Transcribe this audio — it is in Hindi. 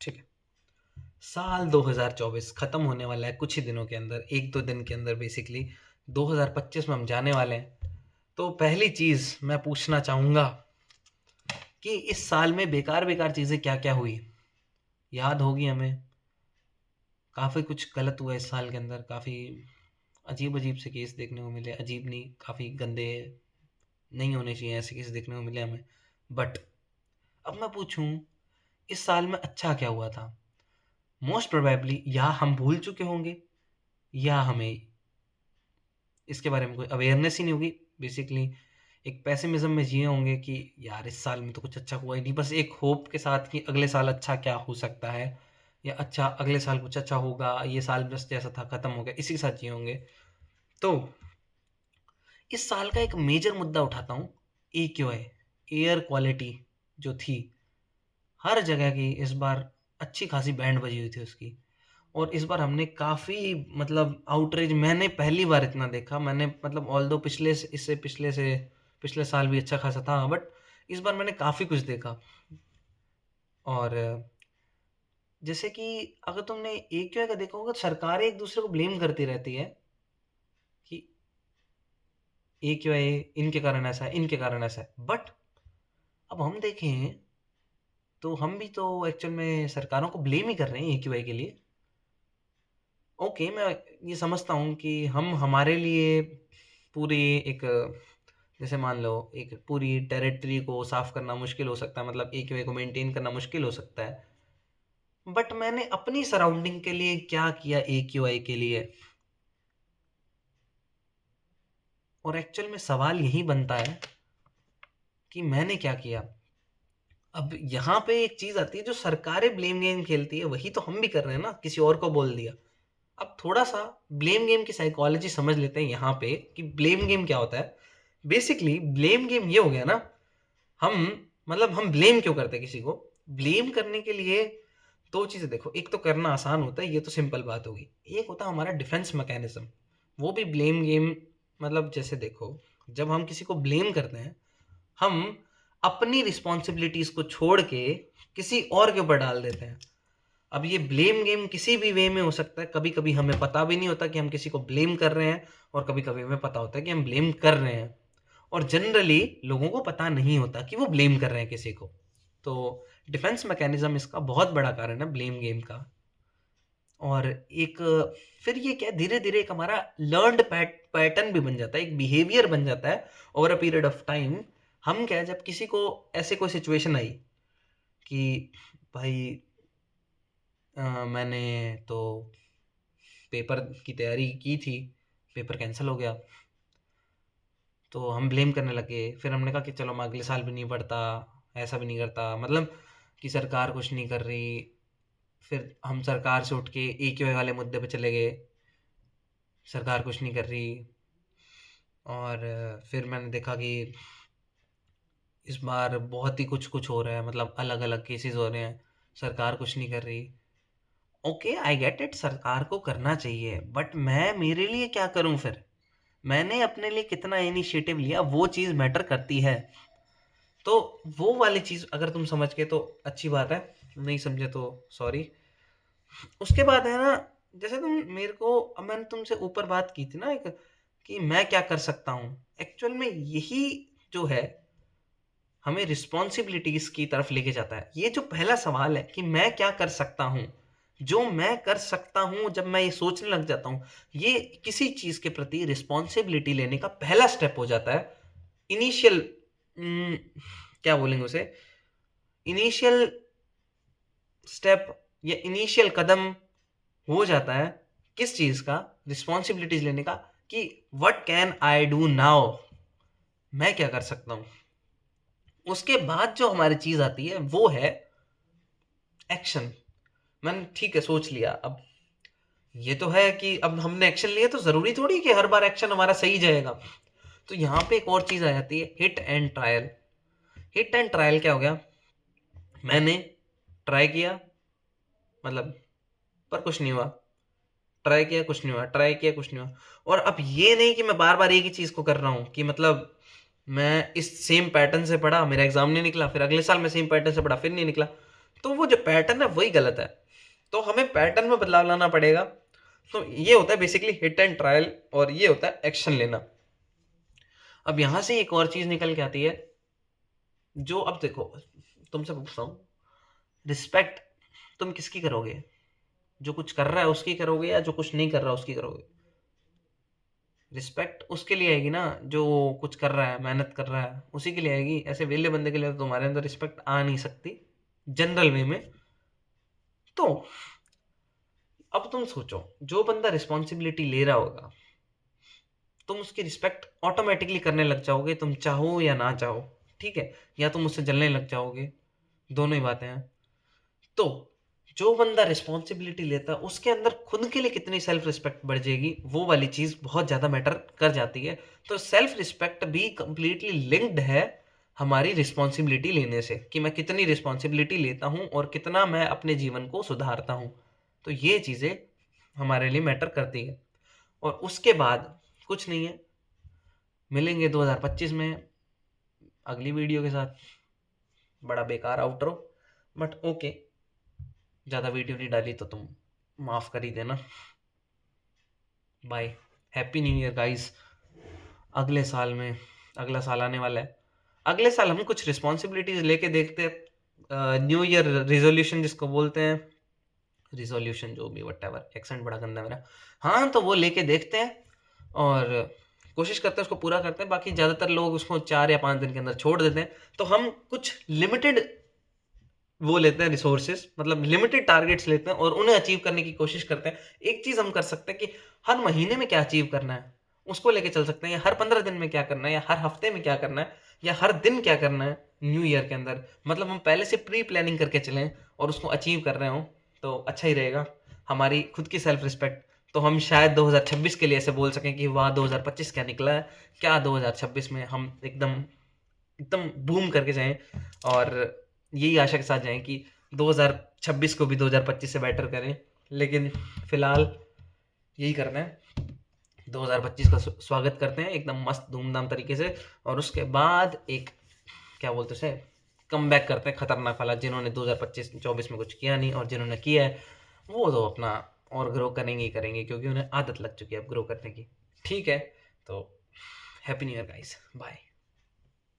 ठीक है। साल 2024 खत्म होने वाला है कुछ ही दिनों के अंदर, 1-2 दिन के अंदर बेसिकली 2025 में हम जाने वाले हैं। तो पहली चीज़ मैं पूछना चाहूँगा कि इस साल में बेकार-बेकार चीज़ें क्या-क्या हुई? याद होगी हमें, काफ़ी कुछ गलत हुआ इस साल के अंदर, काफ़ी अजीब-अजीब से केस देखने को मिले, अजीब नहीं, काफ़ी गंदे, नहीं होने चाहिए ऐसे केस देखने को मिले हमें। बट अब मैं पूछूँ, इस साल में अच्छा क्या हुआ था? मोस्ट प्रोबेबली या हम भूल चुके होंगे या हमें इसके बारे में कोई अवेयरनेस ही नहीं होगी। बेसिकली एक पेसिमिज़्म में जिए होंगे कि यार इस साल में तो कुछ अच्छा हुआ ही नहीं। बस एक होप के साथ कि अगले साल अच्छा क्या हो सकता है या अच्छा अगले साल कुछ अच्छा होगा, ये साल बस जैसा था खत्म हो गया, इसी के साथ जिए होंगे। तो इस साल का एक मेजर मुद्दा उठाता हूँ, एक्यूआई, एयर क्वालिटी जो थी, हर जगह की इस बार अच्छी खासी बैंड बजी हुई थी उसकी। और इस बार हमने काफ़ी मतलब आउटरेज मैंने पहली बार इतना देखा। मैंने मतलब ऑल्दो पिछले साल भी अच्छा खासा था, बट इस बार मैंने काफ़ी कुछ देखा। और जैसे कि अगर तुमने एक्यूआई का देखा होगा, सरकारें एक दूसरे को ब्लेम करती रहती है कि एक्यूआई इनके कारण ऐसा है, इनके कारण ऐसा है। बट अब हम देखें तो हम भी तो एक्चुअल में सरकारों को ब्लेम ही कर रहे हैं एक्यूआई के लिए। ओके, मैं ये समझता हूँ कि हम हमारे लिए पूरी एक, जैसे मान लो एक पूरी टेरिटरी को साफ करना मुश्किल हो सकता है, मतलब एक्यूआई को मेंटेन करना मुश्किल हो सकता है। बट मैंने अपनी सराउंडिंग के लिए क्या किया एक्यूआई के लिए? और एक्चुअल में सवाल यही बनता है कि मैंने क्या किया? अब यहाँ पे एक चीज़ आती है, जो सरकारें ब्लेम गेम खेलती है वही तो हम भी कर रहे हैं ना, किसी और को बोल दिया। अब थोड़ा-सा ब्लेम गेम की साइकोलॉजी समझ लेते हैं यहाँ पे कि ब्लेम गेम क्या होता है। बेसिकली ब्लेम गेम ये हो गया ना, हम मतलब हम ब्लेम क्यों करते हैं किसी को? ब्लेम करने के लिए 2 चीज़ें देखो, एक तो करना आसान होता है, ये तो सिंपल बात हो गई। एक होता है हमारा डिफेंस मैकेनिज़्म, वो भी ब्लेम गेम। मतलब जैसे देखो, जब हम किसी को ब्लेम करते हैं, हम अपनी रिस्पॉन्सिबिलिटीज़ को छोड़ के किसी और के ऊपर डाल देते हैं। अब ये ब्लेम गेम किसी भी वे में हो सकता है। कभी-कभी हमें पता भी नहीं होता कि हम किसी को ब्लेम कर रहे हैं, और कभी-कभी हमें पता होता है कि हम ब्लेम कर रहे हैं। और जनरली लोगों को पता नहीं होता कि वो ब्लेम कर रहे हैं किसी को। तो डिफेंस मैकेनिज़्म इसका बहुत बड़ा कारण है ब्लेम गेम का। और एक फिर ये क्या, धीरे-धीरे एक हमारा लर्न्ड पैटर्न भी बन जाता है, एक बिहेवियर बन जाता है over a period of time. हम क्या है, जब किसी को ऐसे कोई सिचुएशन आई कि भाई मैंने तो पेपर की तैयारी की थी, पेपर कैंसल हो गया, तो हम ब्लेम करने लगे। फिर हमने कहा कि चलो मैं अगले साल भी नहीं पढ़ता, ऐसा भी नहीं करता, मतलब कि सरकार कुछ नहीं कर रही। फिर हम सरकार से उठ के एक्यूआई वाले मुद्दे पे चले गए, सरकार कुछ नहीं कर रही। और फिर मैंने देखा कि इस बार बहुत ही कुछ-कुछ हो रहा है, मतलब अलग-अलग केसेस हो रहे हैं, सरकार कुछ नहीं कर रही। ओके, आई गेट इट, सरकार को करना चाहिए, बट मैं मेरे लिए क्या करूँ फिर? मैंने अपने लिए कितना इनिशिएटिव लिया, वो चीज़ मैटर करती है। तो वो वाली चीज़ अगर तुम समझ गए तो अच्छी बात है, नहीं समझे तो सॉरी। उसके बाद है ना, जैसे तुम मेरे को, अब मैंने तुमसे ऊपर बात की थी ना एक, कि मैं क्या कर सकता हूँ? एक्चुअल में यही जो है, हमें रिस्पॉन्सिबिलिटीज़ की तरफ लेके जाता है। ये जो पहला सवाल है कि मैं क्या कर सकता हूँ? जो मैं कर सकता हूँ, जब मैं ये सोचने लग जाता हूँ, ये किसी चीज़ के प्रति रिस्पॉन्सिबिलिटी लेने का पहला स्टेप हो जाता है। इनिशियल उम, क्या बोलेंगे उसे? इनिशियल स्टेप या इनिशियल कदम हो जाता है किस चीज़ का? रिस्पॉन्सिबिलिटीज़ लेने का, कि what can I do now? मैं क्या कर सकता हूँ? उसके बाद जो हमारी चीज़ आती है वो है एक्शन। मैंने ठीक है सोच लिया, अब ये तो है कि अब हमने एक्शन लिया तो ज़रूरी थोड़ी कि हर बार एक्शन हमारा सही जाएगा। तो यहाँ पे एक और चीज़ आ जाती है, hit and trial. Hit and trial क्या हो गया? मैंने ट्राई किया, मतलब पर कुछ नहीं हुआ, ट्राई किया कुछ नहीं हुआ, ट्राई किया कुछ नहीं हुआ। और अब ये नहीं कि मैं बार-बार एक ही चीज़ को कर रहा हूँ, कि मतलब मैं इस सेम पैटर्न से पढ़ा, मेरा एग्ज़ाम नहीं निकला, फिर अगले साल मैं सेम पैटर्न से पढ़ा, फिर नहीं निकला। तो वो जो पैटर्न है वही गलत है, तो हमें पैटर्न में बदलाव लाना पड़ेगा। तो ये होता है बेसिकली हिट एंड ट्रायल, और ये होता है एक्शन लेना। अब यहां से एक और चीज निकल के आती है, जो अब देखो तुमसे पूछता हूँ, रिस्पेक्ट तुम किसकी करोगे? जो कुछ कर रहा है उसकी करोगे, या जो कुछ नहीं कर रहा उसकी करोगे? रिस्पेक्ट उसके लिए आएगी ना जो कुछ कर रहा है, मेहनत कर रहा है, उसी के लिए आएगी। ऐसे वेले बंदे के लिए तो तुम्हारे अंदर रिस्पेक्ट आ नहीं सकती जनरल वे में। तो अब तुम सोचो, जो बंदा रिस्पॉन्सिबिलिटी ले रहा होगा, तुम उसकी रिस्पेक्ट ऑटोमेटिकली करने लग जाओगे, तुम चाहो या ना चाहो, ठीक है? या तुम उससे जलने लग जाओगे, दोनों ही बातें हैं। तो जो बंदा रिस्पॉन्सिबिलिटी लेता है उसके अंदर खुद के लिए कितनी सेल्फ रिस्पेक्ट बढ़ जाएगी, वो वाली चीज बहुत ज्यादा मैटर कर जाती है। तो सेल्फ रिस्पेक्ट भी कंप्लीटली लिंक्ड है हमारी रिस्पॉन्सिबिलिटी लेने से, कि मैं कितनी रिस्पॉन्सिबिलिटी लेता हूँ और कितना मैं अपने जीवन को सुधारता हूँ। तो ये चीजें हमारे लिए मैटर करती है। और उसके बाद कुछ नहीं है, मिलेंगे 2025 में अगली वीडियो के साथ। बड़ा बेकार आउटरो, बट ओके, ज़्यादा वीडियो नहीं डाली तो तुम माफ़ कर ही देना। Bye, happy new year guys. अगले साल में, अगला साल आने वाला है, अगले साल हम कुछ रिस्पॉन्सिबिलिटीज लेके देखते हैं, न्यू ईयर रिजोल्यूशन जिसको बोलते हैं, रिजोल्यूशन जो भी, वट एवर, एक्सेंट बड़ा गंदा मेरा। हाँ, तो वो लेके देखते हैं और कोशिश करते हैं उसको पूरा करते हैं। बाकी ज़्यादातर लोग उसको 4 या 5 दिन के अंदर छोड़ देते हैं। तो हम कुछ लिमिटेड वो लेते हैं रिसोर्सेज, मतलब लिमिटेड टारगेट्स लेते हैं और उन्हें अचीव करने की कोशिश करते हैं। एक चीज हम कर सकते हैं कि हर महीने में क्या अचीव करना है उसको लेके चल सकते हैं, या हर 15 दिन में क्या करना है, या हर हफ्ते में क्या करना है, या हर दिन क्या करना है न्यू ईयर के अंदर। मतलब हम पहले से प्री प्लानिंग करके चलें और उसको अचीव कर रहे हो तो अच्छा ही रहेगा। हमारी खुद की सेल्फ रिस्पेक्ट, तो हम शायद 2026 के लिए ऐसे बोल सकें कि वाह 2025 क्या निकला है, क्या 2026 में हम एकदम एकदम बूम करके जाएं, और यही आशा के साथ जाएं कि 2026 को भी 2025 से बेटर करें। लेकिन फिलहाल यही करना है, 2025 का स्वागत करते हैं एकदम मस्त धूमधाम तरीके से, और उसके बाद एक क्या बोलते हैं उसे, कम बैक करते हैं खतरनाक वाला। जिन्होंने 2025-24 में कुछ किया नहीं, और जिन्होंने किया है वो तो अपना और ग्रो करेंगे ही करेंगे, क्योंकि उन्हें आदत लग चुकी है अब ग्रो करने की। ठीक है, तो happy new year guys, bye.